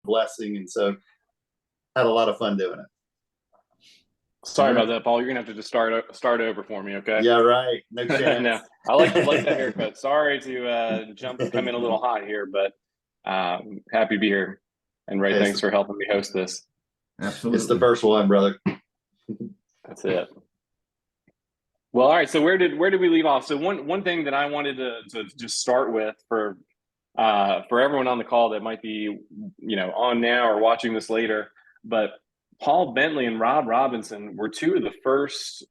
blessing. And so had a lot of fun doing it. Sorry about that, Paul. You're gonna have to just start over for me, okay? Yeah, right. No chance. No, I like that haircut. Sorry to come in a little hot here, but happy to be here. And Ray, thanks for helping me host this. Absolutely. It's the first one, brother. That's it. Well, all right. So where did we leave off? So one thing that I wanted to just start with for everyone on the call that might be on now or watching this later, but Paul Bentley and Rob Robinson were two of the first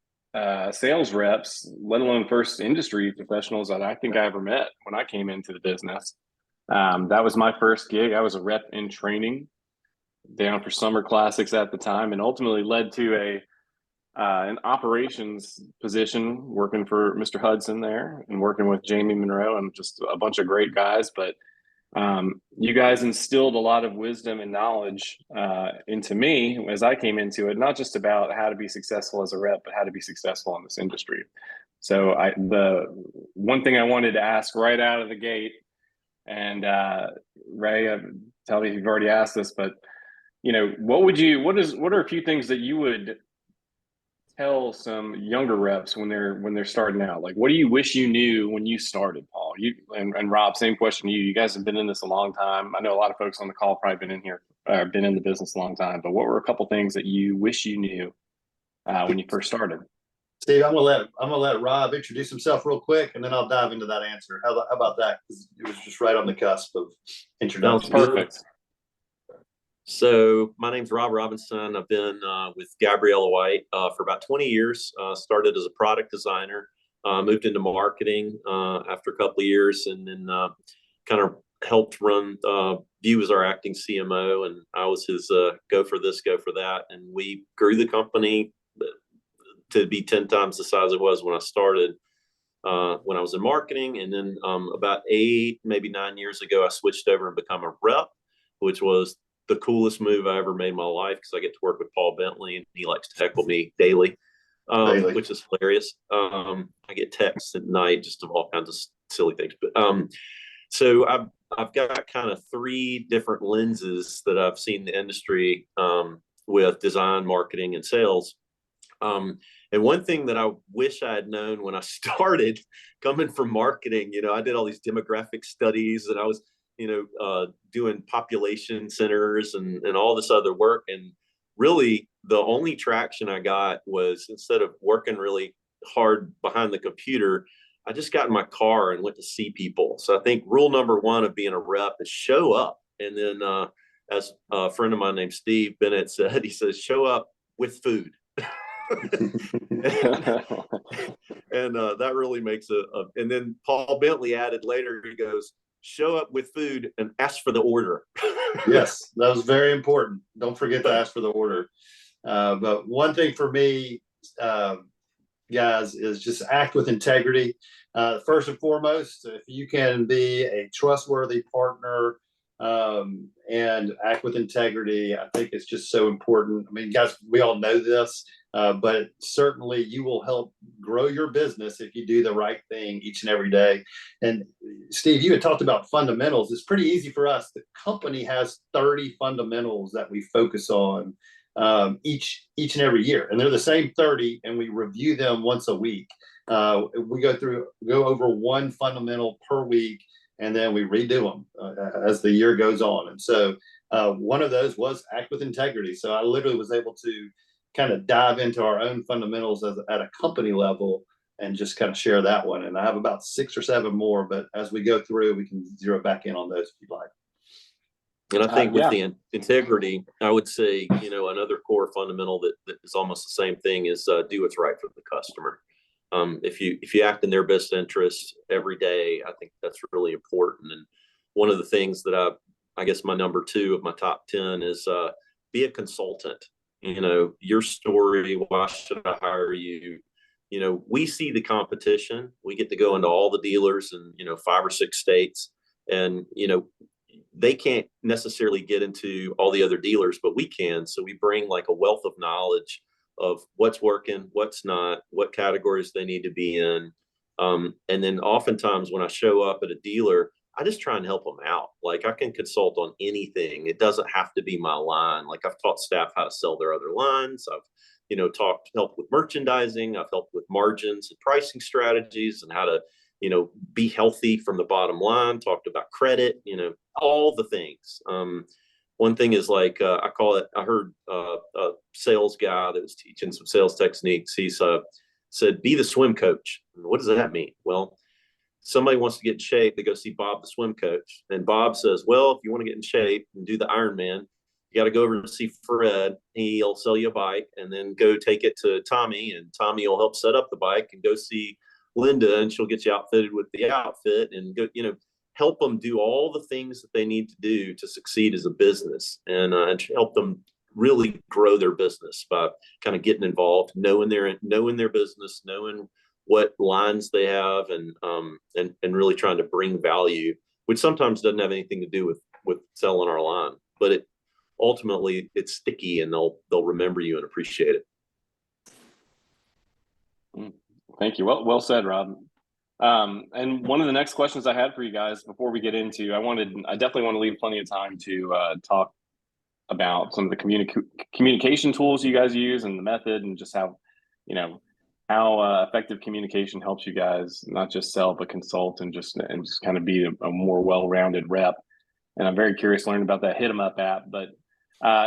sales reps, let alone first industry professionals that I think I ever met when I came into the business. That was my first gig. I was a rep in training down for summer classics at the time, and ultimately led to an operations position working for Mr. Hudson there and working with Jamie Monroe and just a bunch of great guys. But you guys instilled a lot of wisdom and knowledge into me as I came into it, not just about how to be successful as a rep, but how to be successful in this industry. So the one thing I wanted to ask right out of the gate, and Ray, tell me if you've already asked this, but what are a few things that you would tell some younger reps when they're starting out? Like, what do you wish you knew when you started, Paul? You and Rob, same question to you. You guys have been in this a long time. I know a lot of folks on the call probably been in the business a long time, but what were a couple things that you wish you knew when you first started? Steve, I'm gonna let Rob introduce himself real quick, and then I'll dive into that answer. How about that? Because it was just right on the cusp of introduction. Perfect. So my name's Rob Robinson. I've been with Gabriella White for about 20 years. Started as a product designer, moved into marketing after a couple of years, and then kind of helped run View as our acting CMO, and I was his go for this, go for that. And we grew the company to be 10 times the size it was when I started, when I was in marketing. And then about 8, maybe 9 years ago, I switched over and become a rep, which was the coolest move I ever made in my life, because I get to work with Paul Bentley and he likes to heckle me daily. Which is hilarious. I get texts at night just of all kinds of silly things. But so I've got kind of 3 different lenses that I've seen the industry with design, marketing, and sales. And one thing that I wish I had known when I started coming from marketing, I did all these demographic studies, and I was doing population centers and all this other work. And really the only traction I got was, instead of working really hard behind the computer, I just got in my car and went to see people. So I think rule number 1 of being a rep is show up. And then as a friend of mine named Steve Bennett said, he says, show up with food. and that really makes and then Paul Bentley added later, he goes, show up with food and ask for the order. Yes, that was very important. Don't forget to ask for the order. But one thing for me, guys, is just act with integrity. First and foremost, if you can be a trustworthy partner and act with integrity, I think it's just so important. I mean, guys, we all know this, but certainly you will help grow your business if you do the right thing each and every day. And Steve, you had talked about fundamentals. It's pretty easy for us. The company has 30 fundamentals that we focus on each and every year, and they're the same 30, and we review them once a week. We go over one fundamental per week, and then we redo them as the year goes on. And so one of those was act with integrity. So I literally was able to kind of dive into our own fundamentals at a company level and just kind of share that one. And I have about 6 or 7 more, but as we go through, we can zero back in on those if you'd like. And I think with the integrity, I would say, another core fundamental that is almost the same thing is do what's right for the customer. If you act in their best interest every day, I think that's really important. And one of the things that I guess my number 2 of my top 10 is be a consultant. Your story, why should I hire you? We see the competition. We get to go into all the dealers in 5 or 6 states, and they can't necessarily get into all the other dealers, but we can. So we bring like a wealth of knowledge of what's working, what's not, what categories they need to be in. And then oftentimes when I show up at a dealer, I just try and help them out. Like I can consult on anything. It doesn't have to be my line. Like I've taught staff how to sell their other lines. I've, helped with merchandising. I've helped with margins and pricing strategies and how to, be healthy from the bottom line, talked about credit, all the things. One thing is like, I heard a sales guy that was teaching some sales techniques. He said, be the swim coach. What does that mean? Well, somebody wants to get in shape, they go see Bob, the swim coach. And Bob says, well, if you want to get in shape and do the Ironman, you got to go over and see Fred. He'll sell you a bike, and then go take it to Tommy, and Tommy will help set up the bike, and go see Linda, and she'll get you outfitted with the outfit, and go, help them do all the things that they need to do to succeed as a business, and help them really grow their business by kind of getting involved, knowing their business, knowing what lines they have, and really trying to bring value, which sometimes doesn't have anything to do with selling our line, but ultimately it's sticky, and they'll remember you and appreciate it. Thank you. Well said, Rob. And one of the next questions I had for you guys before we get into, I definitely want to leave plenty of time to talk about some of the communication tools you guys use and the method, and just how effective communication helps you guys not just sell but consult, and just kind of be a more well-rounded rep. And I'm very curious to learn about that Hit 'em Up app, but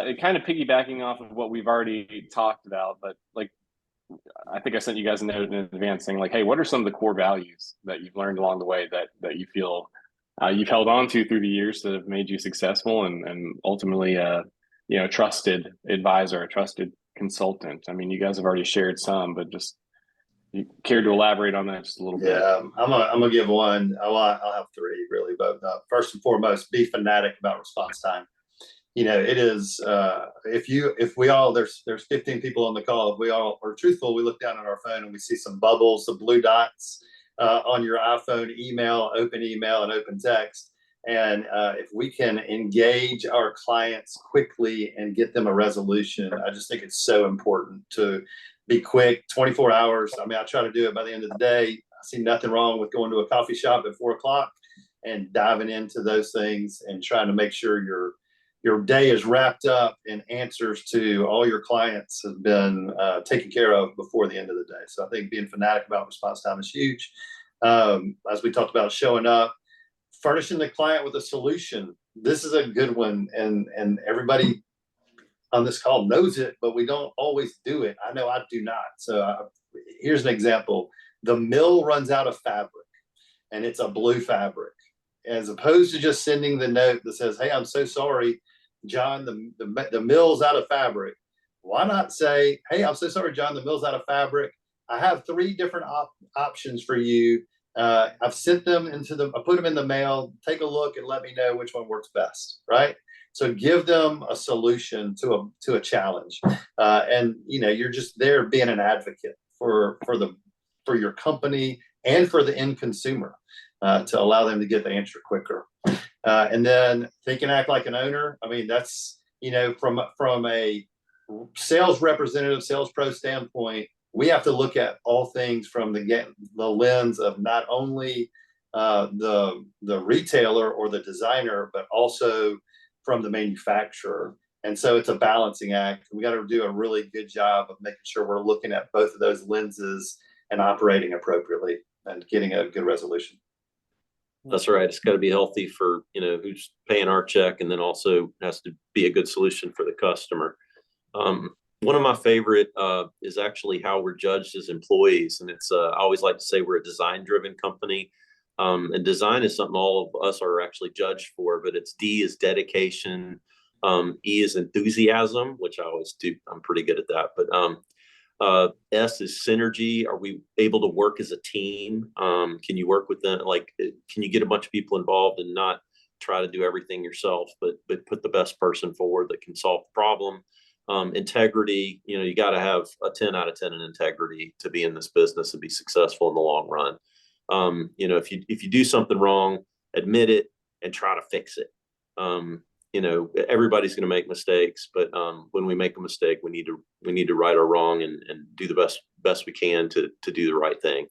it kind of piggybacking off of what we've already talked about, but like, I think I sent you guys a note in advance saying like, hey, what are some of the core values that you've learned along the way that you feel you've held on to through the years that have made you successful, and ultimately trusted advisor, a trusted consultant? I mean, you guys have already shared some, but just you care to elaborate on that just a little bit? Yeah, I'm gonna give one. I'll have three really, but first and foremost, be fanatic about response time. It is if we all, there's 15 people on the call, if we all are truthful, we look down at our phone and we see some bubbles, some blue dots on your iPhone email, and open text. And if we can engage our clients quickly and get them a resolution, I just think it's so important to be quick. 24 hours. I mean, I try to do it by the end of the day. I see nothing wrong with going to a coffee shop at 4:00 and diving into those things and trying to make sure your day is wrapped up in answers to all your clients have been taken care of before the end of the day. So I think being fanatic about response time is huge. As we talked about, showing up, furnishing the client with a solution. This is a good one, and everybody on this call knows it, but we don't always do it. I know I do not. So here's an example. The mill runs out of fabric, and it's a blue fabric. As opposed to just sending the note that says, hey, I'm so sorry, John, the mill's out of fabric. Why not say, hey, I'm so sorry, John, the mill's out of fabric. I have 3 different options for you. I've sent them I put them in the mail. Take a look and let me know which one works best, right? So give them a solution to a challenge. And you're just there being an advocate for your company and for the end consumer. To allow them to get the answer quicker. And then think and act like an owner. I mean, that's, from a sales representative, sales pro standpoint, we have to look at all things from the lens of not only the retailer or the designer, but also from the manufacturer. And so it's a balancing act. We got to do a really good job of making sure we're looking at both of those lenses and operating appropriately and getting a good resolution. That's right. It's got to be healthy for, who's paying our check, and then also has to be a good solution for the customer. One of my favorite is actually how we're judged as employees. And it's, I always like to say we're a design-driven company. And design is something all of us are actually judged for, but it's D is dedication. E is enthusiasm, which I always do. I'm pretty good at that. But S is synergy. Are we able to work as a team? Can you work with them? Like, can you get a bunch of people involved and not try to do everything yourself, but put the best person forward that can solve the problem? Integrity, you got to have a 10 out of 10 in integrity to be in this business and be successful in the long run. If you do something wrong, admit it and try to fix it. Everybody's going to make mistakes, but when we make a mistake, we need to right our wrong and do the best we can to do the right thing,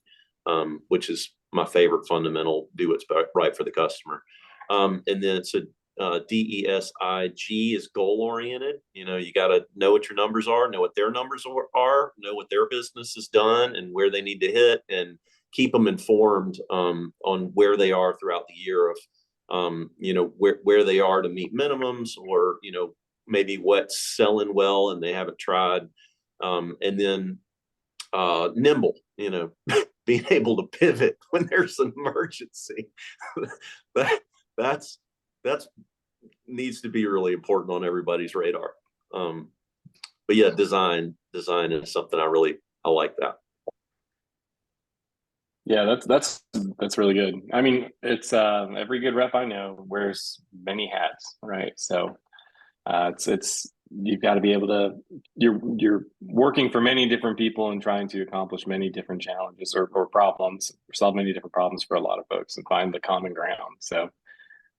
which is my favorite fundamental: do what's right for the customer. And then it's a DESIG is goal oriented. You know, you got to know what your numbers are, know what their numbers are, know what their business has done and where they need to hit, and keep them informed on where they are throughout the year of, you know, where they are to meet minimums, or, you know, maybe what's selling well and they haven't tried. And then nimble, you know, being able to pivot when there's an emergency. that's needs to be really important on everybody's radar. But yeah, design is something I like that. Yeah, that's really good. I mean, it's every good rep I know wears many hats, right? So it's you've got to be able to, you're working for many different people and trying to accomplish many different challenges or problems, or solve many different problems for a lot of folks and find the common ground. So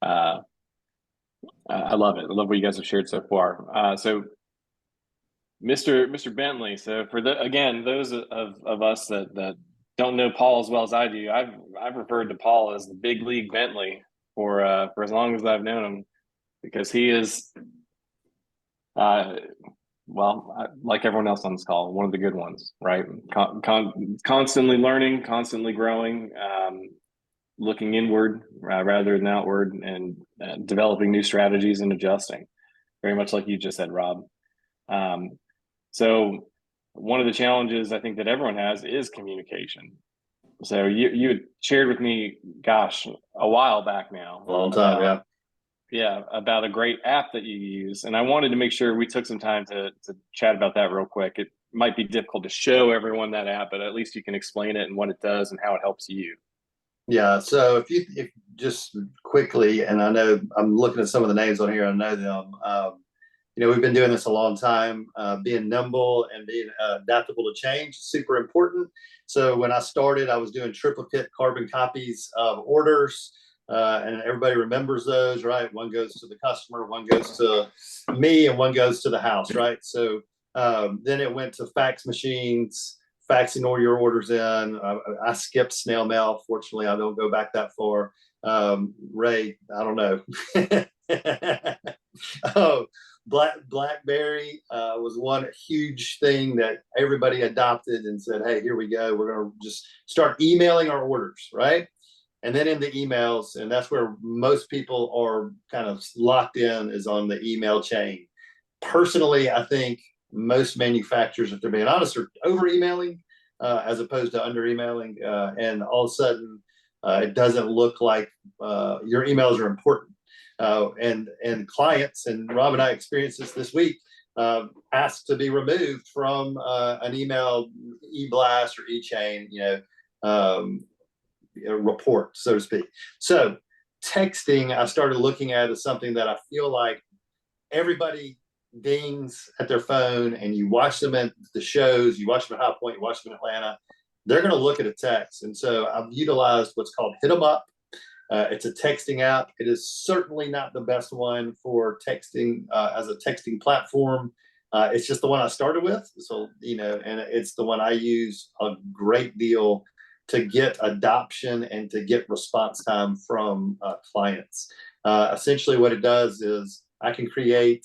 I love it. I love what you guys have shared so far. So Mr. Bentley. So for those of us that don't know Paul as well as I do, I've referred to Paul as the big league Bentley for as long as I've known him, because he is, like everyone else on this call, one of the good ones, right? Constantly learning, constantly growing, looking inward rather than outward, and developing new strategies and adjusting, very much like you just said, Rob. So one of the challenges I think that everyone has is communication. So you had shared with me, gosh, a while back now. A long time, yeah. Yeah, about a great app that you use. And I wanted to make sure we took some time to chat about that real quick. It might be difficult to show everyone that app, but at least you can explain it and what it does and how it helps you. Yeah. So if just quickly, and I know I'm looking at some of the names on here, I know them. You know, we've been doing this a long time. Being nimble and being adaptable to change is super important. So when I started, I was doing triplicate carbon copies of orders. And everybody remembers those, right? One goes to the customer, one goes to me, and one goes to the house, right? So then it went to fax machines, faxing all your orders in. I skipped snail mail. Fortunately, I don't go back that far. Ray, I don't know. Oh, BlackBerry was one huge thing that everybody adopted and said, hey, here we go. We're going to just start emailing our orders, right? And then in the emails, and that's where most people are kind of locked in, is on the email chain. Personally, I think most manufacturers, if they're being honest, are over emailing as opposed to under emailing. And all of a sudden, it doesn't look like your emails are important. And clients, and Rob and I experienced this week, asked to be removed from an email e-blast or e-chain, report, so to speak. So texting, I started looking at as something that I feel like everybody dings at their phone, and you watch them at the shows, you watch them at High Point, you watch them in Atlanta, they're going to look at a text. And so I've utilized what's called Hit 'em Up. It's a texting app. It is certainly not the best one for texting as a texting platform. It's just the one I started with. So, and it's the one I use a great deal to get adoption and to get response time from clients. Essentially what it does is I can create,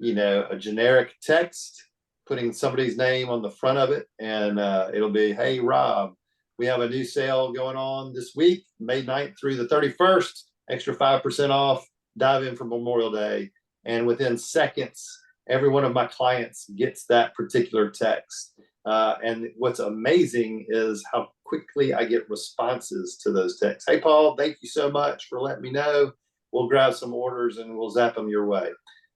a generic text, putting somebody's name on the front of it, and it'll be, hey, Rob, we have a new sale going on this week, May 9th through the 31st, extra 5% off, dive in for Memorial Day. And within seconds, every one of my clients gets that particular text. And what's amazing is how quickly I get responses to those texts. Hey, Paul, thank you so much for letting me know. We'll grab some orders and we'll zap them your way.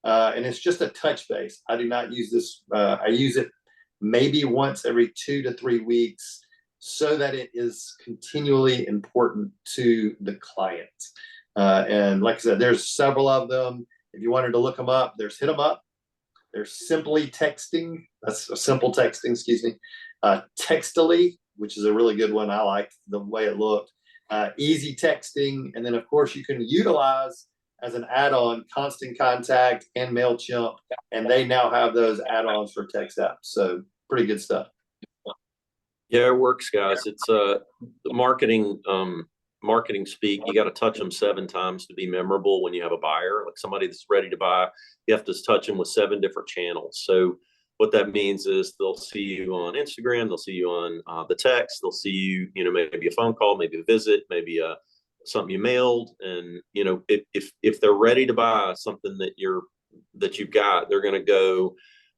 And it's just a touch base. I do not use this. I use it maybe once every 2 to 3 weeks so that it is continually important to the client. And like I said, there's several of them. If you wanted to look them up, there's Hit 'em Up. There's Simply Texting. That's a Simple Texting, excuse me. Textily, which is a really good one. I liked the way it looked. Easy Texting. And then, of course, you can utilize as an add-on Constant Contact and MailChimp. And they now have those add-ons for text apps. So pretty good stuff. Yeah, it works, guys. It's marketing marketing speak. You got to touch them 7 times to be memorable when you have a buyer, like somebody that's ready to buy. You have to touch them with 7 different channels. So what that means is they'll see you on Instagram, they'll see you on the text, they'll see you, maybe a phone call, maybe a visit, maybe something you mailed, and if they're ready to buy something that you've got, they're going to go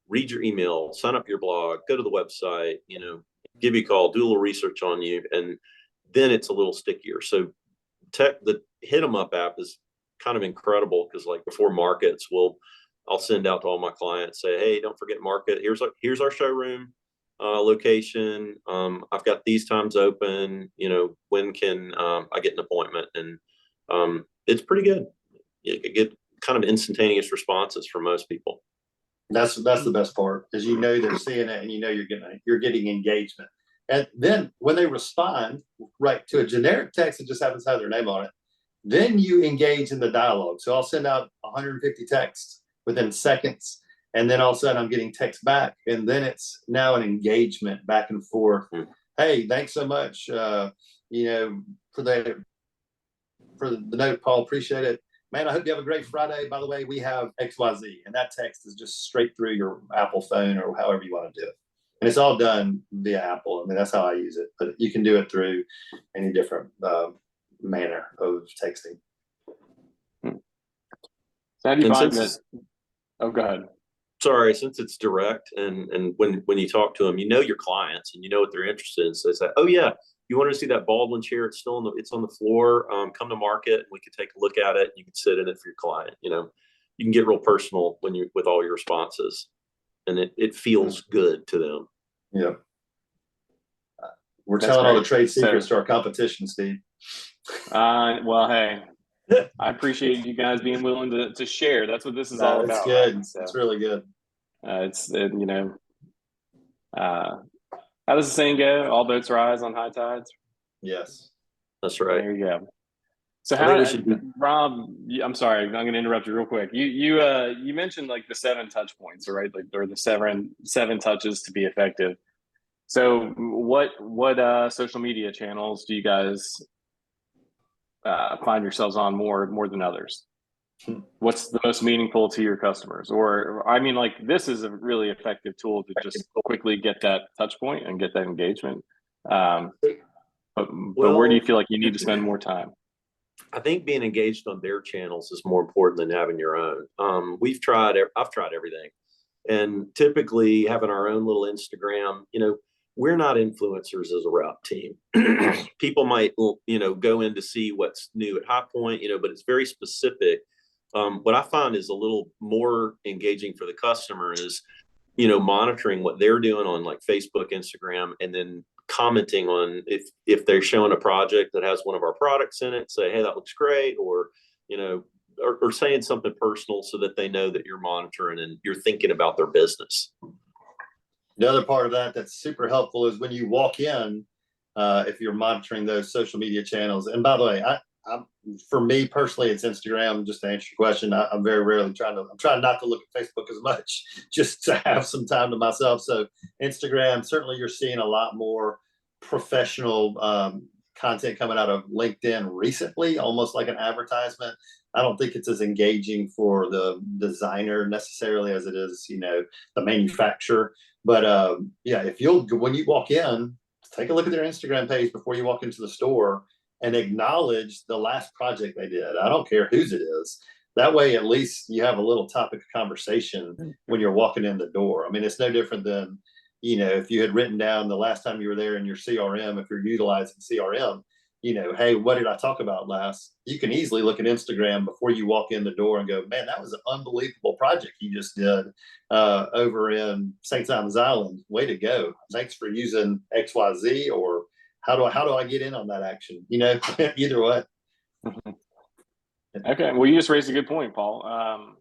read your email, sign up your blog, go to the website, give you a call, do a little research on you, and then it's a little stickier. So the Hit 'em Up app is kind of incredible because like before markets, I'll send out to all my clients, say, hey, don't forget market. Here's our showroom location. I've got these times open. When can I get an appointment? And it's pretty good. You get kind of instantaneous responses from most people. That's the best part, is they're seeing it, and you're getting engagement. And then when they respond right to a generic text that just happens to have their name on it, then you engage in the dialogue. So I'll send out 150 texts within seconds, and then all of a sudden I'm getting text back, and then it's now an engagement back and forth. Hey, thanks so much, for the note, Paul. Appreciate it. Man, I hope you have a great Friday. By the way, we have XYZ. And that text is just straight through your Apple phone or however you want to do it. And it's all done via Apple. I mean, that's how I use it. But you can do it through any different manner of texting. So how do you find that? Oh, go ahead. Sorry, since it's direct, and when you talk to them, your clients and what they're interested in. So they say, oh, yeah, you want to see that Baldwin chair? It's still on the floor. Come to market. We could take a look at it. You can sit in it for your client. You can get real personal with all your responses, and it feels good to them. Yeah. We're telling all the trade secrets to our competition, Steve. Well, hey, I appreciate you guys being willing to share. That's what this is all about. It's good. Right? So, it's really good. How does the saying go? All boats rise on high tides. Yes, that's right. There you go. So Rob, I'm sorry, I'm going to interrupt you real quick. You mentioned like the 7 touch points, right? Like, or the seven touches to be effective. So what social media channels do you guys find yourselves on more than others? What's the most meaningful to your customers? Or, I mean, like, this is a really effective tool to just quickly get that touch point and get that engagement. But where do you feel like you need to spend more time? I think being engaged on their channels is more important than having your own. I've tried everything, and typically having our own little Instagram, we're not influencers as a rep team. People might, go in to see what's new at High Point, but it's very specific. What I find is a little more engaging for the customer is, monitoring what they're doing on like Facebook, Instagram, and then commenting on if they're showing a project that has one of our products in it, say, hey, that looks great, or or saying something personal so that they know that you're monitoring and you're thinking about their business. The other part of that that's super helpful is when you walk in, if you're monitoring those social media channels. And by the way, for me personally, it's Instagram. Just to answer your question, I'm very rarely I'm trying not to look at Facebook as much, just to have some time to myself. So Instagram, certainly you're seeing a lot more professional content coming out of LinkedIn recently, almost like an advertisement. I don't think it's as engaging for the designer necessarily as it is, the manufacturer. But yeah, when you walk in, take a look at their Instagram page before you walk into the store and acknowledge the last project they did. I don't care whose it is. That way, at least you have a little topic of conversation when you're walking in the door. I mean, it's no different than, if you had written down the last time you were there in your CRM, if you're utilizing CRM, hey, what did I talk about last? You can easily look at Instagram before you walk in the door and go, man, that was an unbelievable project you just did over in St. Simon's Island. Way to go. Thanks for using XYZ, or how do I get in on that action? Either way. Okay. Well, you just raised a good point, Paul.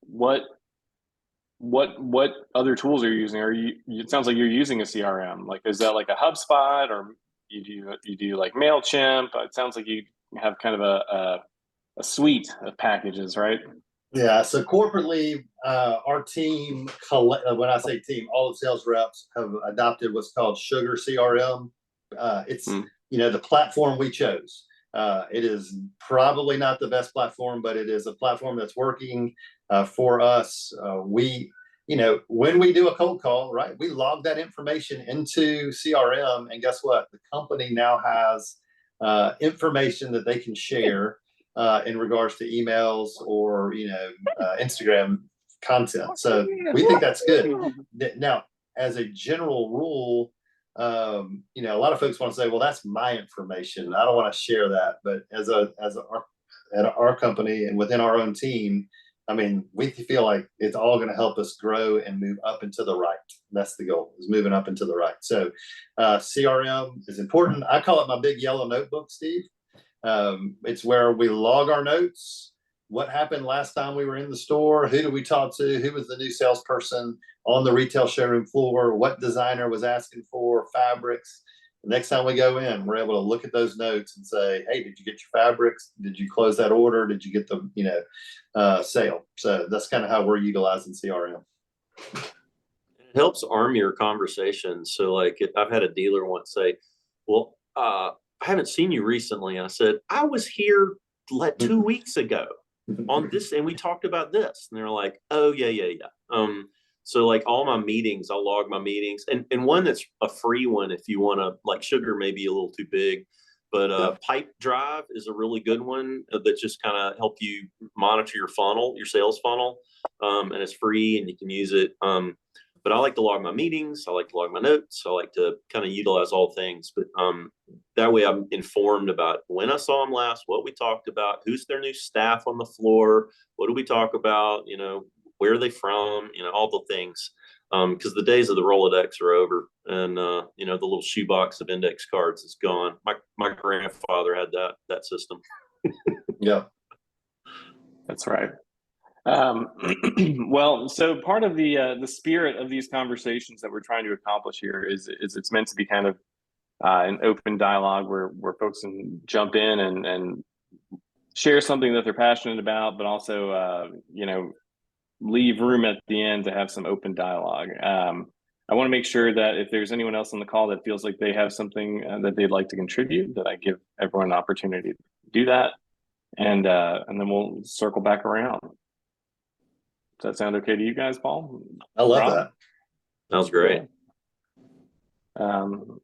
What other tools are you using? It sounds like you're using a CRM. Like, is that like a HubSpot, or you do like MailChimp? It sounds like you have kind of a suite of packages, right? Yeah, so corporately, our team, when I say team, all the sales reps have adopted what's called Sugar CRM. It's, Mm. the platform we chose. It is probably not the best platform, but it is a platform that's working for us. When we do a cold call, right, we log that information into CRM, and guess what? The company now has information that they can share in regards to emails or Instagram content. So we think that's good. Now, as a general rule, a lot of folks want to say, "Well, that's my information. I don't want to share that." But at our company and within our own team, I mean, we feel like it's all going to help us grow and move up and to the right. That's the goal, is moving up and to the right. So CRM is important. I call it my big yellow notebook, Steve. It's where we log our notes. What happened last time we were in the store? Who did we talk to? Who was the new salesperson on the retail showroom floor? What designer was asking for fabrics? The next time we go in, we're able to look at those notes and say, "Hey, did you get your fabrics? Did you close that order? Did you get the sale?" So that's kind of how we're utilizing CRM. It helps arm your conversation. So, like, I've had a dealer once say, "Well, I haven't seen you recently." I said, "I was here like 2 weeks ago on this, and we talked about this." And they're like, "Oh, yeah. So like all my meetings, I'll log my meetings, and one that's a free one if you want to, like, Sugar may be a little too big, but Pipe Drive is a really good one that just kind of help you monitor your funnel, your sales funnel, and it's free and you can use it. But I like to log my meetings. I like to log my notes. I like to kind of utilize all things, but that way I'm informed about when I saw them last, what we talked about, who's their new staff on the floor, what do we talk about, where are they from, all the things. Because the days of the Rolodex are over, and the little shoebox of index cards is gone. My grandfather had that system. Yeah, that's right. Well, so part of the spirit of these conversations that we're trying to accomplish here is it's meant to be kind of an open dialogue where folks can jump in and share something that they're passionate about, but also leave room at the end to have some open dialogue. I want to make sure that if there's anyone else on the call that feels like they have something that they'd like to contribute, that I give everyone an opportunity to do that, and then we'll circle back around. Does that sound okay to you guys, Paul? I love that. Sounds great. And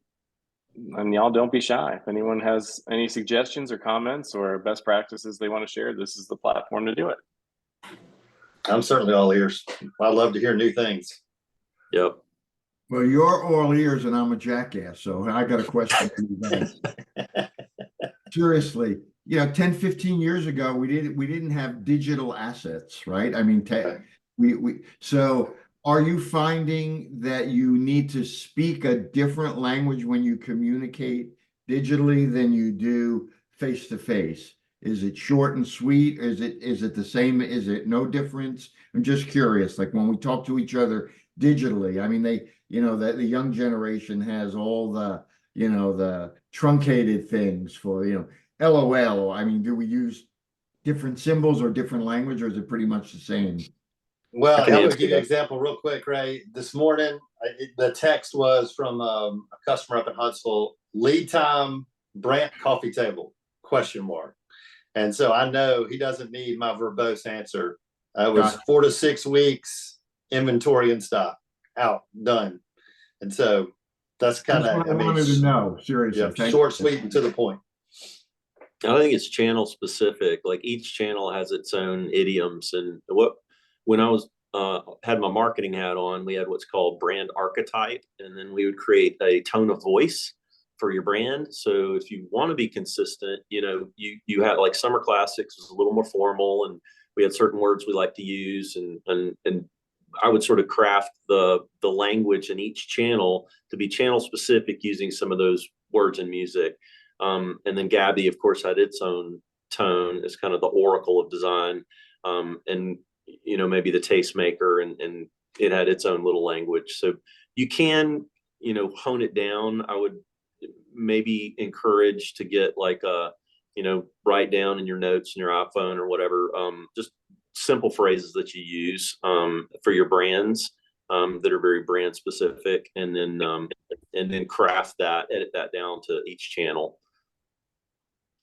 y'all don't be shy. If anyone has any suggestions or comments or best practices they want to share, this is the platform to do it. I'm certainly all ears. I love to hear new things. Yep. Well, you're all ears and I'm a jackass, so I got a question for you guys. Seriously, 10, 15 years ago, we didn't have digital assets, right? I mean, so are you finding that you need to speak a different language when you communicate digitally than you do face to face? Is it short and sweet? Is it the same? Is it no difference? I'm just curious. Like when we talk to each other digitally, I mean, the young generation has all the truncated things for, LOL. I mean, do we use different symbols or different language, or is it pretty much the same? Well, I'm going to give you an example real quick, Ray. This morning, the text was from a customer up in Huntsville. Lead time, Brant coffee table, ? And so I know he doesn't need my verbose answer. It was 4 to 6 weeks, inventory in stock, out, done. And so that's kind of, I wanted to know, seriously. Yeah, short, sweet, and to the point. I think it's channel specific. Like each channel has its own idioms. And when I was had my marketing hat on, we had what's called brand archetype, and then we would create a tone of voice for your brand. So if you want to be consistent, you had like Summer Classics was a little more formal, and we had certain words we like to use, and I would sort of craft the language in each channel to be channel specific using some of those words and music. And then Gabby, of course, had its own tone as kind of the oracle of design, and maybe the tastemaker, and it had its own little language. So you can hone it down. I would maybe encourage to get like write down in your notes in your iPhone or whatever, just simple phrases that you use for your brands that are very brand specific, and then craft that, edit that down to each channel.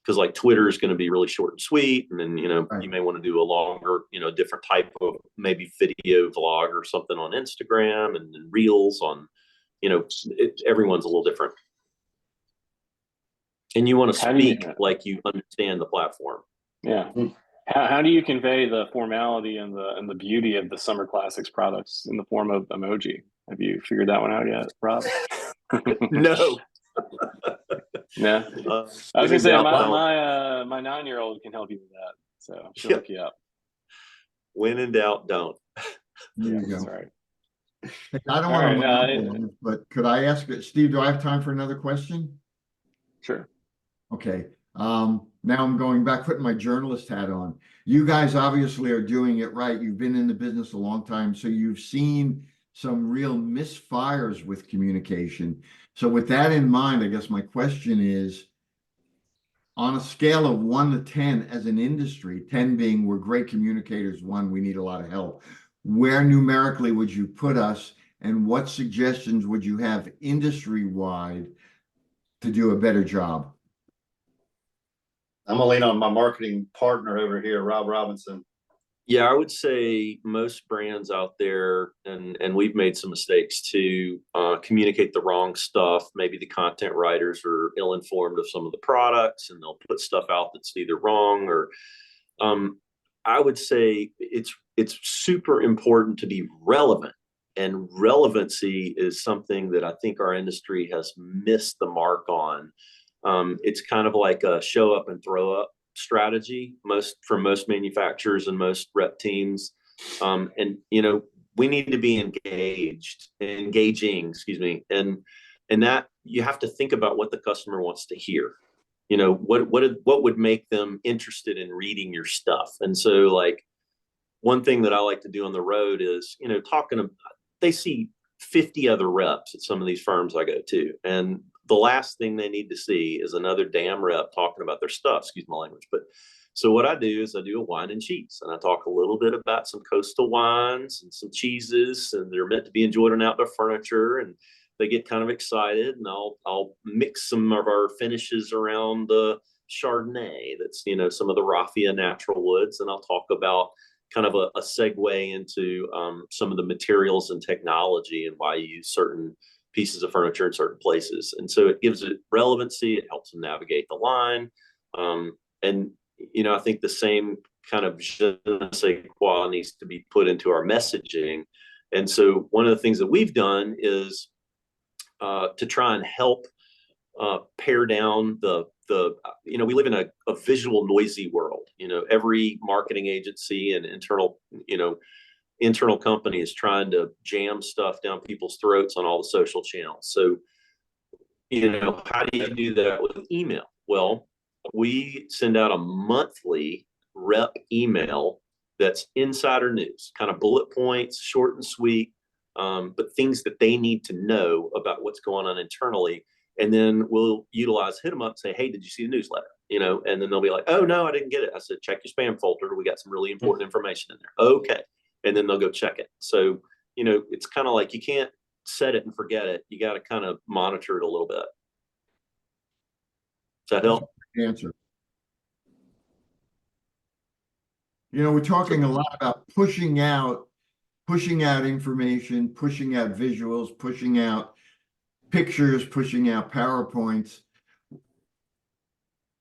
Because like Twitter is going to be really short and sweet, and then Right. you may want to do a longer, different type of maybe video vlog or something on Instagram, and then reels on, everyone's a little different, and you want to speak like you understand the platform. Yeah. How do you convey the formality and the beauty of the Summer Classics products in the form of emoji? Have you figured that one out yet, Rob? No. Yeah. I was gonna say my 9-year-old can help you with that, so she'll hook you up. When in doubt, don't. There you go. That's right. I don't want to monopolize, but could I ask Steve, do I have time for another question? Sure. Okay. Now I'm going back, putting my journalist hat on. You guys obviously are doing it right. You've been in the business a long time, so you've seen some real misfires with communication. So with that in mind, I guess my question is, on a scale of 1 to 10 as an industry, 10 being we're great communicators, 1, we need a lot of help, where numerically would you put us, and what suggestions would you have industry-wide to do a better job? I'm gonna lean on my marketing partner over here, Rob Robinson. Yeah, I would say most brands out there, and we've made some mistakes too, communicate the wrong stuff. Maybe the content writers are ill-informed of some of the products, and they'll put stuff out that's either wrong or. I would say it's super important to be relevant, and relevancy is something that I think our industry has missed the mark on. It's kind of like a show up and throw up strategy for most manufacturers and most rep teams, and we need to be engaging, and that you have to think about what the customer wants to hear. What would make them interested in reading your stuff. And so, like, one thing that I like to do on the road is they see 50 other reps at some of these firms I go to, and the last thing they need to see is another damn rep talking about their stuff, excuse my language. But so what I do is I do a wine and cheese, and I talk a little bit about some coastal wines and some cheeses, and they're meant to be enjoyed on outdoor furniture, and they get kind of excited, and I'll mix some of our finishes around the Chardonnay, that's some of the raffia natural woods, and I'll talk about kind of a segue into some of the materials and technology and why you use certain pieces of furniture in certain places. And so it gives it relevancy, it helps them navigate the line. And I think the same kind of je ne sais quoi needs to be put into our messaging. And so one of the things that we've done is to try and help pare down we live in a visual, noisy world. Every marketing agency and internal company is trying to jam stuff down people's throats on all the social channels. So, how do you do that with email? Well, we send out a monthly rep email that's insider news, kind of bullet points, short and sweet, but things that they need to know about what's going on internally. And then we'll hit them up and say, hey, did you see the newsletter? And then they'll be like, oh, no, I didn't get it. I said, check your spam folder. We got some really important information in there. Okay. And then they'll go check it. So, it's kind of like you can't set it and forget it. You got to kind of monitor it a little bit. Does that help? Answer. We're talking a lot about pushing out information, pushing out visuals, pushing out pictures, pushing out PowerPoints.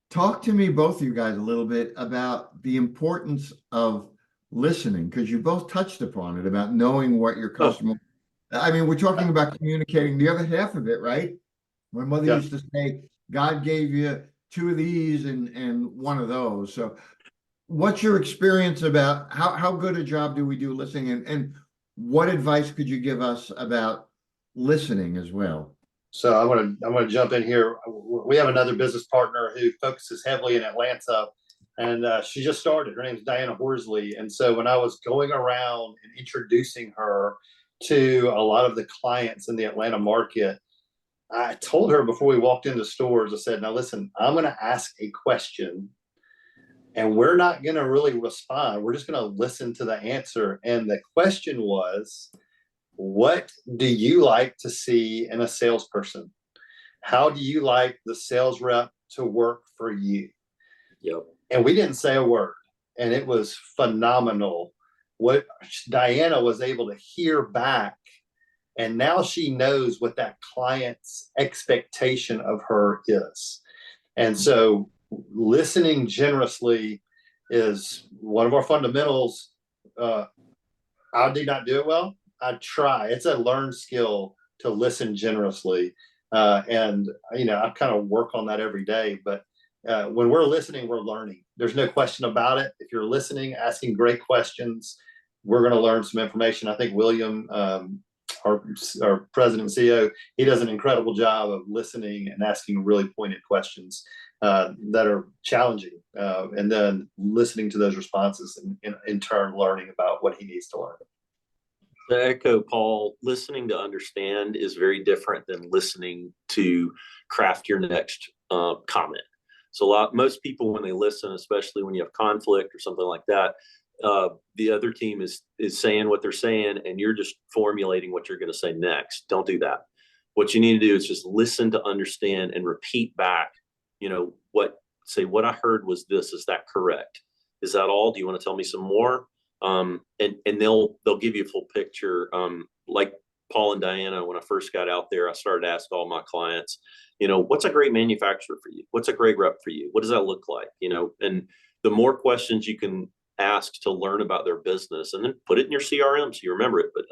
Talk to me, both of you guys, a little bit about the importance of listening, because you both touched upon it, about knowing what your customer. I mean, we're talking about communicating the other half of it, right? My mother used to say, God gave you 2 of these and 1 of those. So what's your experience about how good a job do we do listening, and what advice could you give us about listening as well? So I'm gonna jump in here. We have another business partner who focuses heavily in Atlanta, and she just started. Her name's Diana Horsley. And so when I was going around and introducing her to a lot of the clients in the Atlanta market, I told her before we walked into stores, I said, now listen, I'm going to ask a question. and we're not going to really respond. We're just going to listen to the answer. And the question was, what do you like to see in a salesperson? How do you like the sales rep to work for you? Yep. And we didn't say a word. And it was phenomenal what Diana was able to hear back. And now she knows what that client's expectation of her is. And so listening generously is one of our fundamentals. I do not do it well. I try. It's a learned skill to listen generously. And, I kind of work on that every day. But when we're listening, we're learning. There's no question about it. If you're listening, asking great questions, we're going to learn some information. I think William, our president and CEO, he does an incredible job of listening and asking really pointed questions that are challenging, and then listening to those responses and in turn learning about what he needs to learn. To echo Paul, listening to understand is very different than listening to craft your next comment. So most people, when they listen, especially when you have conflict or something like that, the other team is saying what they're saying, and you're just formulating what you're going to say next. Don't do that. What you need to do is just listen to understand and repeat back. What I heard was this. Is that correct? Is that all? Do you want to tell me some more? And they'll give you a full picture. Like Paul and Diana, when I first got out there, I started to ask all my clients, what's a great manufacturer for you? What's a great rep for you? What does that look like? And the more questions you can ask to learn about their business, and then put it in your CRM so you remember it, but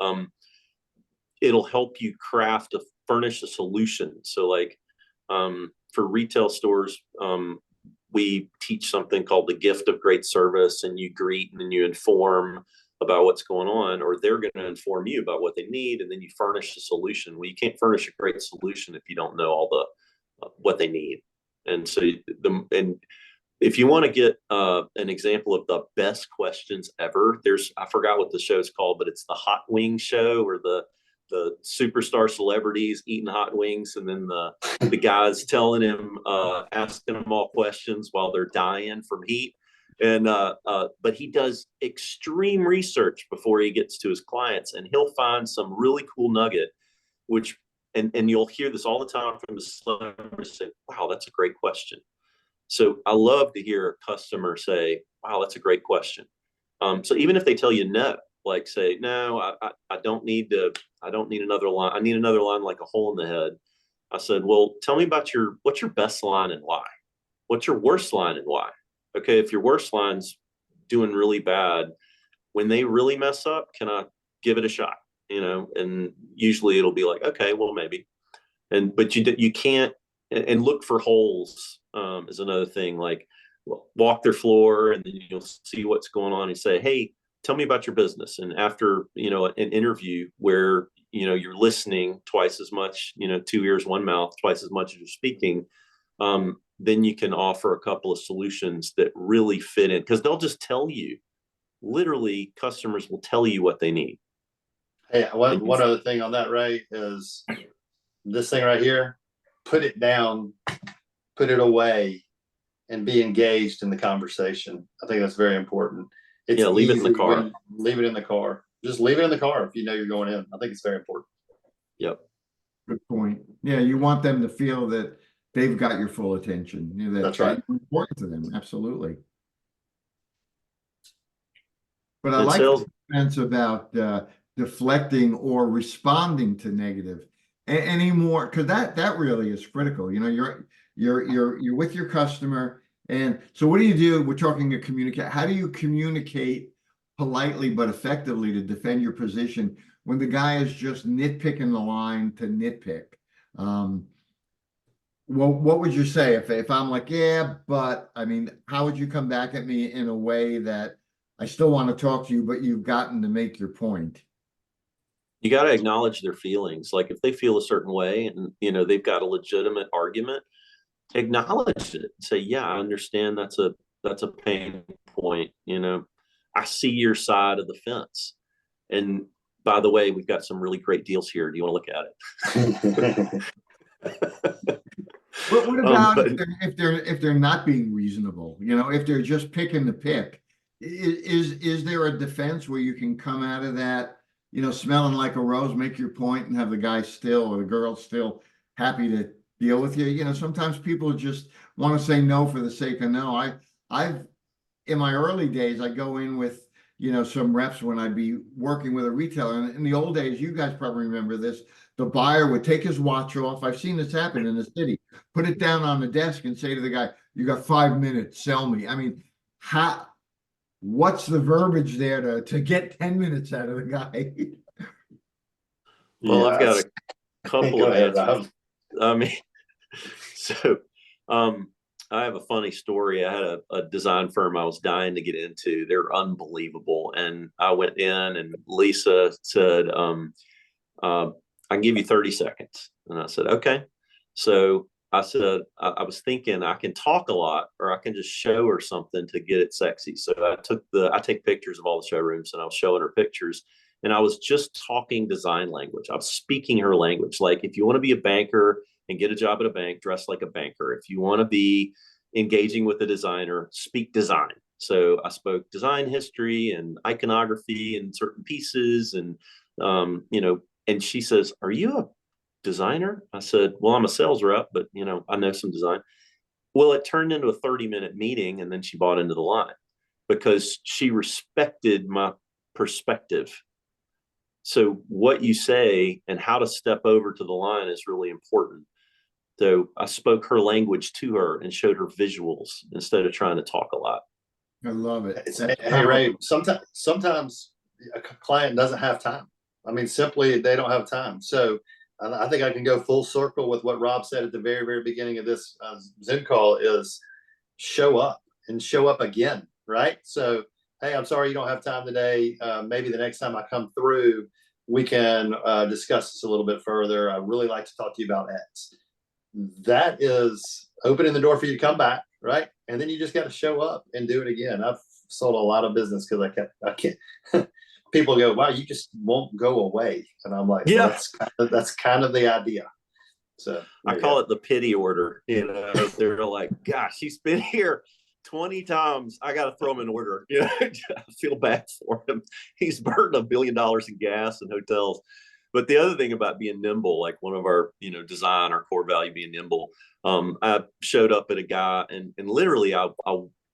it'll help you furnish a solution. So for retail stores, we teach something called the gift of great service, and you greet and then you inform about what's going on, or they're going to inform you about what they need, and then you furnish a solution. Well, you can't furnish a great solution if you don't know all the what they need. And so if you want to get an example of the best questions ever, I forgot what the show is called, but it's the Hot Wing Show, or the superstar celebrities eating hot wings, and then the guys telling him, asking them all questions while they're dying from heat. And but he does extreme research before he gets to his clients, and he'll find some really cool nugget, and you'll hear this all the time from the celebrities say, "Wow, that's a great question." So I love to hear a customer say, "Wow, that's a great question." So even if they tell you no, like say, "No, I don't need another line. I need another line like a hole in the head." I said, "Well, tell me about what's your best line and why? What's your worst line and why?" Okay, if your worst line's doing really bad, when they really mess up, can I give it a shot? And usually it'll be like, okay, well, maybe. But you can't, and look for holes is another thing. Like, walk their floor, and then you'll see what's going on, and say, "Hey, tell me about your business." And after an interview where you're listening twice as much, 2 ears, 1 mouth, twice as much as you're speaking, then you can offer a couple of solutions that really fit in, because they'll just tell you. Literally, customers will tell you what they need. Hey, one other thing on that, Ray, is this thing right here. Put it down, put it away, and be engaged in the conversation. I think that's very important. Leave it in the car. Leave it in the car. Just leave it in the car if you know you're going in. I think it's very important. Yep. Good point. Yeah, you want them to feel that they've got your full attention. That's right. Important to them. Absolutely. But I It like sells- the sense about deflecting or responding to negative anymore, because that really is critical. You're with your customer, and so what do you do? We're talking to communicate. How do you communicate politely but effectively to defend your position when the guy is just nitpicking the line to nitpick? Well, what would you say if I'm like, yeah, but I mean, how would you come back at me in a way that I still want to talk to you, but you've gotten to make your point? You got to acknowledge their feelings. Like, if they feel a certain way and they've got a legitimate argument, acknowledge it. Say, "Yeah, I understand that's a pain point. I see your side of the fence. And by the way, we've got some really great deals here. Do you want to look at it?" What about But if they're not being reasonable? You know, if they're just picking the pick, is there a defense where you can come out of that, you know, smelling like a rose, make your point, and have the guy still or the girl still happy to deal with you? You know, sometimes people just want to say no for the sake of no. I've in my early days, I go in with, you know, some reps when I'd be working with a retailer. And in the old days, you guys probably remember this. The buyer would take his watch off. I've seen this happen in the city. Put it down on the desk and say to the guy, "You got 5 minutes. Sell me." I mean, how? What's the verbiage there to get 10 minutes out of the guy? well, I've got Yes. a couple Go of ahead, answers. Rob. I mean, so I have a funny story. I had a design firm I was dying to get into. They're unbelievable. And I went in and Lisa said, I can give you 30 seconds. And I said, okay. So I said, I was thinking I can talk a lot or I can just show her something to get it sexy. So I take pictures of all the showrooms and I was showing her pictures and I was just talking design language. I was speaking her language. Like if you want to be a banker and get a job at a bank, dress like a banker. If you want to be engaging with a designer, speak design. So I spoke design history and iconography and certain pieces and, you know, and she says, "Are you a designer?" I said, "Well, I'm a sales rep, but you know, I know some design." Well, it turned into a 30-minute meeting and then she bought into the line because she respected my perspective. So what you say and how to step over to the line is really important. So I spoke her language to her and showed her visuals instead of trying to talk a lot. I love it. Hey, Ray, sometimes a client doesn't have time. I mean, simply they don't have time. So I think I can go full circle with what Rob said at the very, very beginning of this Zoom call is show up and show up again, right? So, hey, I'm sorry you don't have time today. Maybe the next time I come through, we can discuss this a little bit further. I'd really like to talk to you about X. That is opening the door for you to come back, right? And then you just got to show up and do it again. I've sold a lot of business because I can't. People go, "Wow, you just won't go away," and I'm like, Yeah, well, that's kind of the idea. So I call it the pity order. You know, they're like, "Gosh, he's been here 20 times. I got to throw him an order." You know, I feel bad for him. He's burned $1 billion in gas and hotels. But the other thing about being nimble, like one of our, you know, design, our core value being nimble. I showed up at a guy and literally I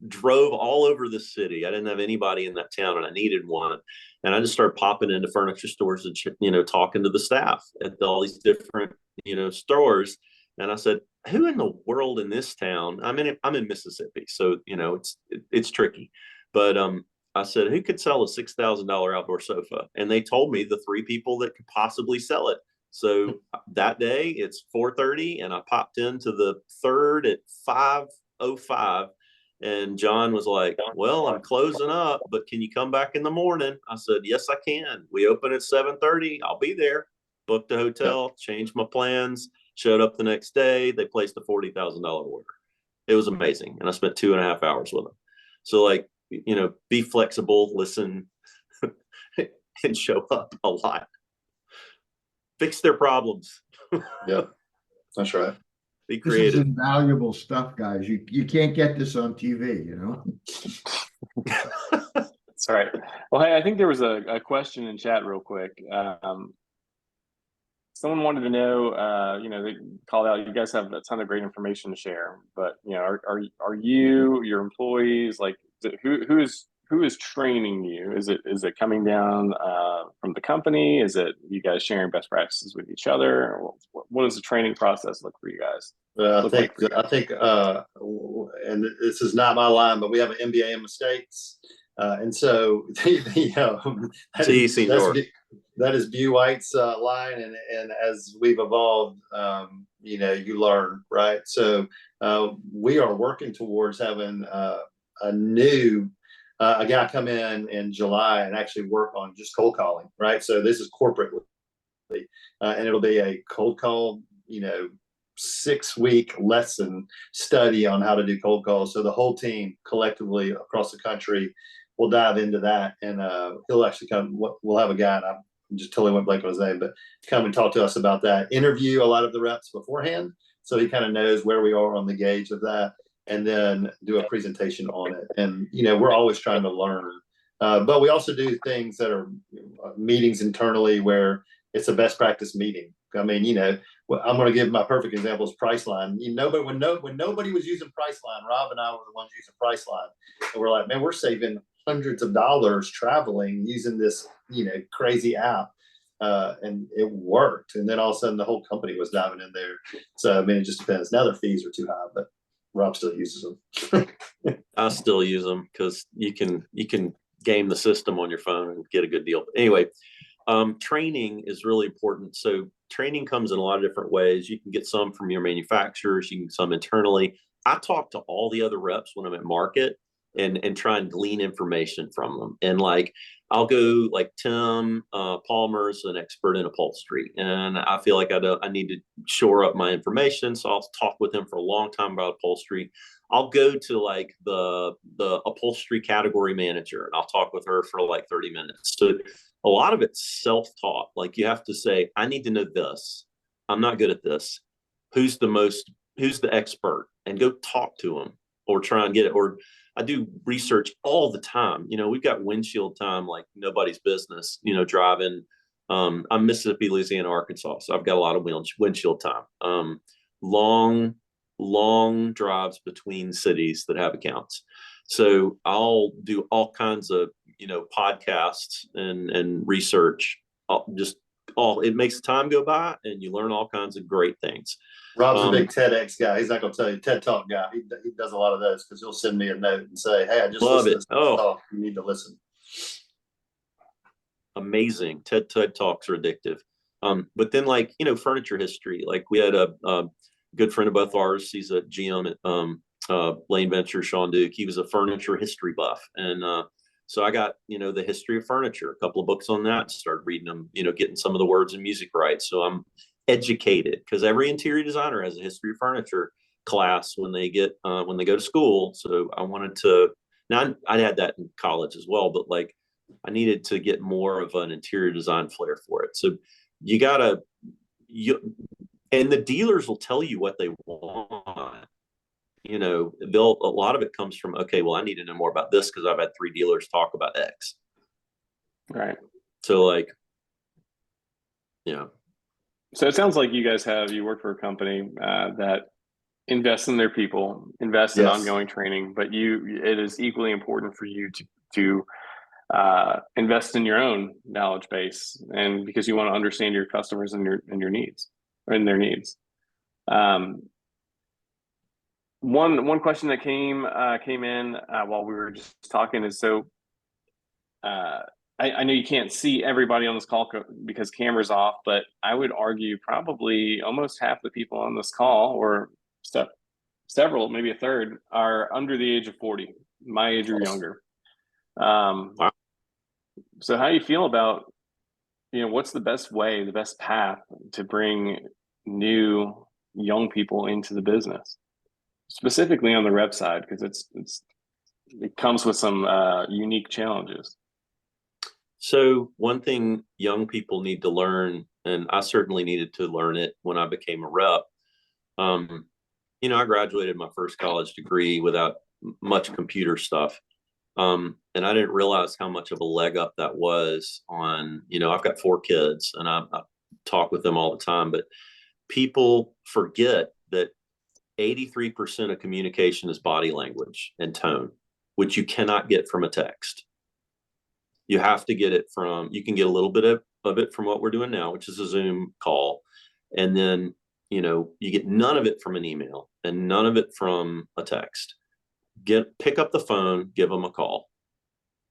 drove all over the city. I didn't have anybody in that town and I needed one. And I just started popping into furniture stores and, you know, talking to the staff at all these different, you know, stores. And I said, "Who in the world in this town?" I'm in Mississippi, so you know it's tricky. But I said, "Who could sell a $6,000 outdoor sofa?" And they told me the 3 people that could possibly sell it. So that day it's 4:30, and I popped into the third at 5:05. And John was like, "Well, I'm closing up, but can you come back in the morning?" I said, "Yes, I can. We open at 7:30. I'll be there." Booked a hotel, changed my plans, showed up the next day. They placed a $40,000 order. It was amazing. And I spent 2.5 hours with them. So like, you know, be flexible, listen, and show up a lot. Fix their problems. Yeah, that's right. Be This is creative. invaluable stuff, guys. You can't get this on TV, you know? That's all right. Well, hey, I think there was a question in chat real quick. Someone wanted to know, you know, they called out, you guys have a ton of great information to share, but you know, are you, your employees, like who is training you? Is it coming down from the company? Is it you guys sharing best practices with each other? What does the training process look for you guys? I think, and this is not my line, but we have an MBA in mistakes, and so that is Bu White's line, and as we've evolved, you know, you learn, right? So we are working towards having a new a guy come in July and actually work on just cold calling, right? So this is corporately, and it'll be a cold call, you know, 6-week lesson study on how to do cold calls. So the whole team collectively across the country will dive into that, and he'll actually come. We'll have a guy, and I'm just totally went blank on his name, but to come and talk to us about that. Interview a lot of the reps beforehand so he kind of knows where we are on the gauge of that, and then do a presentation on it. And we're always trying to learn, but we also do things that are meetings internally where it's a best practice meeting. I mean, I'm going to give my perfect example is Priceline. When nobody was using Priceline, Rob and I were the ones using Priceline, and we're like, man, we're saving hundreds of dollars traveling using this crazy app, and it worked. And then all of a sudden, the whole company was diving in there. So I mean, it just depends. Now their fees are too high, but Rob still uses them. I still use them because you can game the system on your phone and get a good deal. But anyway, training is really important. So training comes in a lot of different ways. You can get some from your manufacturers, you can get some internally. I talk to all the other reps when I'm at market and try and glean information from them. And like, I'll go like Tim Palmer's an expert in upholstery, and I feel like I need to shore up my information. So I'll talk with him for a long time about upholstery. I'll go to like the upholstery category manager, and I'll talk with her for like 30 minutes. So a lot of it's self-taught. Like you have to say, I need to know this. I'm not good at this. Who's the expert? And go talk to them or try and get it. Or I do research all the time. We've got windshield time like nobody's business, driving. I'm Mississippi, Louisiana, Arkansas. So I've got a lot of windshield time. Long drives between cities that have accounts. So I'll do all kinds of, podcasts and research. It makes the time go by, and you learn all kinds of great things. Rob's a big TEDx guy. He's not going to tell you TED Talk guy. He does a lot of those because he'll send me a note and say, "Hey, I just love listened it. to this talk. You need to listen." Amazing. TED Talks are addictive. But then like, furniture history, like we had a good friend of both ours. He's a GM at Lane Ventures, Sean Duke. He was a furniture history buff. And so I got, the history of furniture, a couple of books on that, started reading them, getting some of the words and music right. So I'm educated because every interior designer has a history of furniture class when they go to school. So I wanted to, now I had that in college as well, but like I needed to get more of an interior design flair for it. So and the dealers will tell you what they want. A lot of it comes from, okay, well, I need to know more about this because I've had 3 dealers talk about X. Right. So like, yeah. So it sounds like you work for a company that invests in their people, invests in ongoing training, but it is equally important for you to invest in your own knowledge base, and because you want to understand your customers and your needs, or in their needs. One question that came in while we were just talking is, so I know you can't see everybody on this call because camera's off, but I would argue probably almost half the people on this call, or several, maybe a third, are under the age of 40, my age or younger. So how do you feel about, what's the best path to bring new young people into the business, specifically on the rep side, because it comes with some unique challenges. So one thing young people need to learn, and I certainly needed to learn it when I became a rep. I graduated my first college degree without much computer stuff. And I didn't realize how much of a leg up that was on, I've got 4 kids and I talk with them all the time, but people forget that 83% of communication is body language and tone, which you cannot get from a text. You have to get it you can get a little bit of it from what we're doing now, which is a Zoom call. And then, you get none of it from an email and none of it from a text. Pick up the phone, give them a call.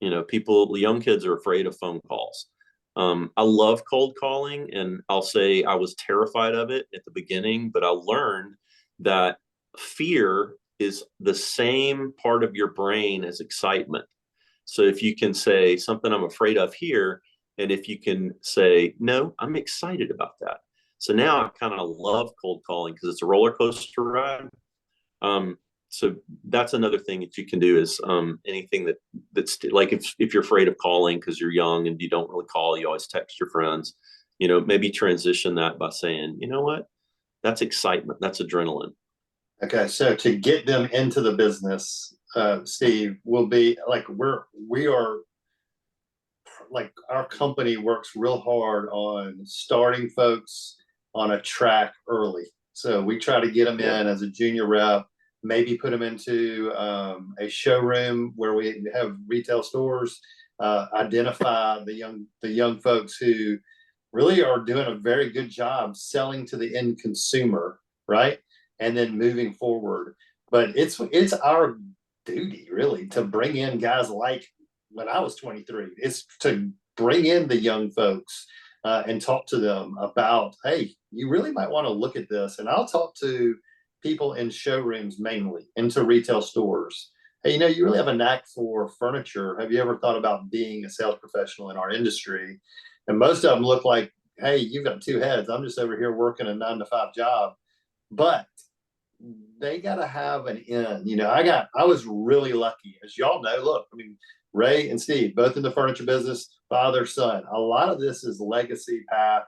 Young kids are afraid of phone calls. I love cold calling, and I'll say I was terrified of it at the beginning, but I learned that fear is the same part of your brain as excitement. So if you can say something I'm afraid of here, and if you can say, no, I'm excited about that. So now I kind of love cold calling because it's a roller coaster ride. So that's another thing that you can do is anything that's like if you're afraid of calling because you're young and you don't really call, you always text your friends, maybe transition that by saying, you know what, that's excitement. That's adrenaline. Okay, so to get them into the business, Steve, will be like we are like our company works real hard on starting folks on a track early. So we try to get them in as a junior rep, maybe put them into a showroom where we have retail stores, identify the young folks who really are doing a very good job selling to the end consumer, right? And then moving forward. But it's our duty really to bring in guys like when I was 23. It's to bring in the young folks and talk to them about, hey, you really might want to look at this. And I'll talk to people in showrooms mainly, into retail stores. Hey, you really have a knack for furniture. Have you ever thought about being a sales professional in our industry? And most of them look like, hey, you've got two heads. I'm just over here working a 9-to-5 job. But they got to have an end. I was really lucky. As y'all know, look, I mean, Ray and Steve, both in the furniture business, father, son. A lot of this is legacy path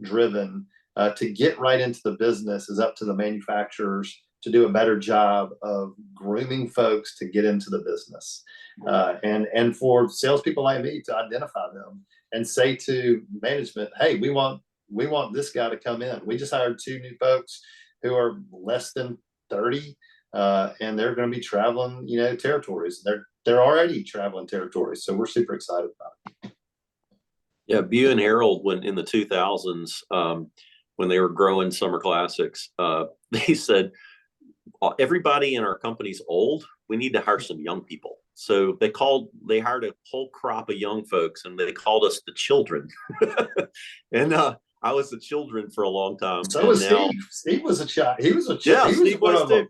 driven. To get right into the business is up to the manufacturers to do a better job of grooming folks to get into the business. And for salespeople like me to identify them and say to management, hey, we want this guy to come in. We just hired 2 new folks who are less than 30, and they're going to be traveling, territories. They're already traveling territories, so we're super excited about it. Yeah, Bew and Harold, when in the 2000s, when they were growing Summer Classics, they said everybody in our company's old. We need to hire some young people. So they hired a whole crop of young folks, and they called us the children. And I was the children for a long time. So was Steve. Steve was a child. He was a child. Yeah, Steve was too.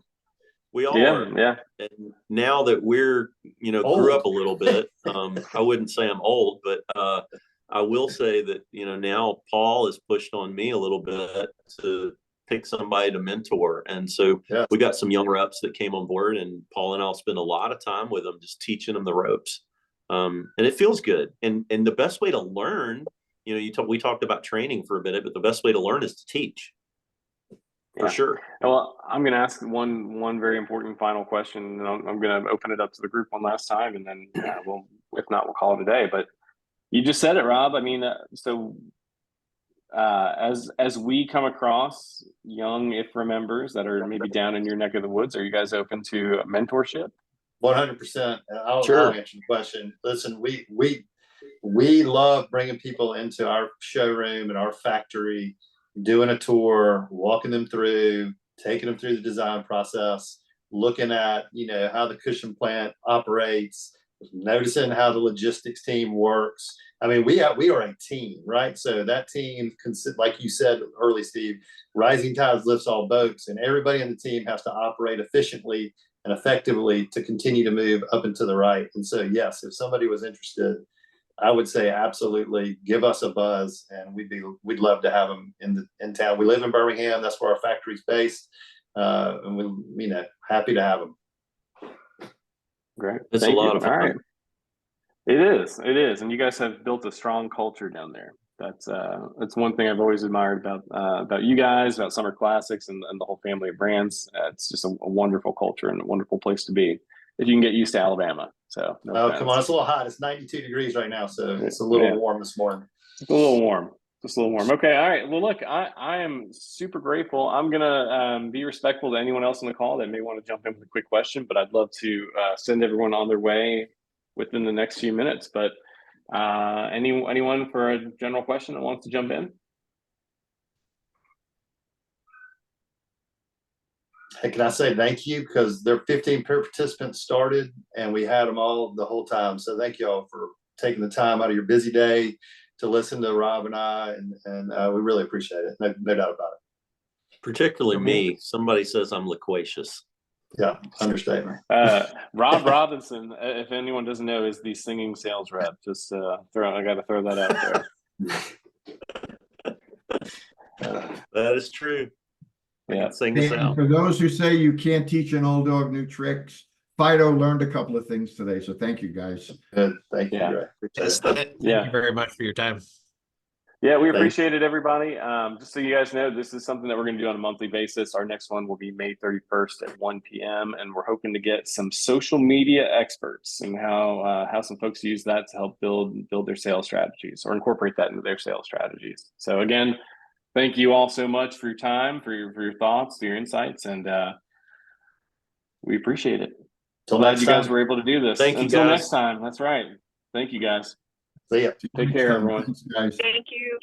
We all are. Yeah. And now that we're, grew up a little bit, I wouldn't say I'm old, but I will say that, now Paul has pushed on me a little bit to pick somebody to mentor. And so we got some young reps that came on board, and Paul and I'll spend a lot of time with them, just teaching them the ropes. And it feels good. And the best way to learn, we talked about training for a minute, but the best way to learn is to teach. For sure. Well, I'm going to ask one very important final question, and I'm going to open it up to the group one last time, and then if not, we'll call it a day. But you just said it, Rob. I mean, as we come across young IHFRA members that are maybe down in your neck of the woods, are you guys open to mentorship? 100%. I'll answer the question. Listen, we love bringing people into our showroom and our factory, doing a tour, walking them through, taking them through the design process, looking at, how the cushion plant operates, noticing how the logistics team works. I mean, we are a team, right? So that team, like you said early, Steve, rising tides lifts all boats, and everybody in the team has to operate efficiently and effectively to continue to move up and to the right. And so, yes, if somebody was interested, I would say absolutely give us a buzz, and we'd love to have them in town. We live in Birmingham. That's where our factory's based. And we're happy to have them. Great. It's a lot of fun. All right. It is. And you guys have built a strong culture down there. That's one thing I've always admired about you guys, about Summer Classics and the whole family of brands. It's just a wonderful culture and a wonderful place to be if you can get used to Alabama. So come on, it's a little hot. It's 92 degrees right now, so it's a little warm this morning. Just a little warm. Okay, all right. Well, look, I am super grateful. I'm gonna be respectful to anyone else on the call that may want to jump in with a quick question, but I'd love to send everyone on their way within the next few minutes. But anyone for a general question that wants to jump in? Hey, can I say thank you? Because there are 15 participants started, and we had them all the whole time. So thank you all for taking the time out of your busy day to listen to Rob and I, and we really appreciate it. No doubt about it. Particularly me. Somebody says I'm loquacious. Yeah, understatement. Rob Robinson, if anyone doesn't know, is the singing sales rep. Just I got to throw that out there. That is true. Yeah. Sing this out. For those who say you can't teach an old dog new tricks, Fido learned a couple of things today. So thank you, guys. Good. Thank you. Yeah. Ray. Thank you very much for your time. Yeah, we Thanks. appreciate it, everybody. Just so you guys know, this is something that we're going to do on a monthly basis. Our next one will be May 31st at 1 p.m. And we're hoping to get some social media experts and how some folks use that to help build their sales strategies or incorporate that into their sales strategies. So again, thank you all so much for your time, for your thoughts, for your insights, and we appreciate it. Till Glad next you guys time. were able to do this. Thank you, Until guys. next time. That's right. Thank you, guys. See ya. Take care, everyone. Thanks, guys. Thank you.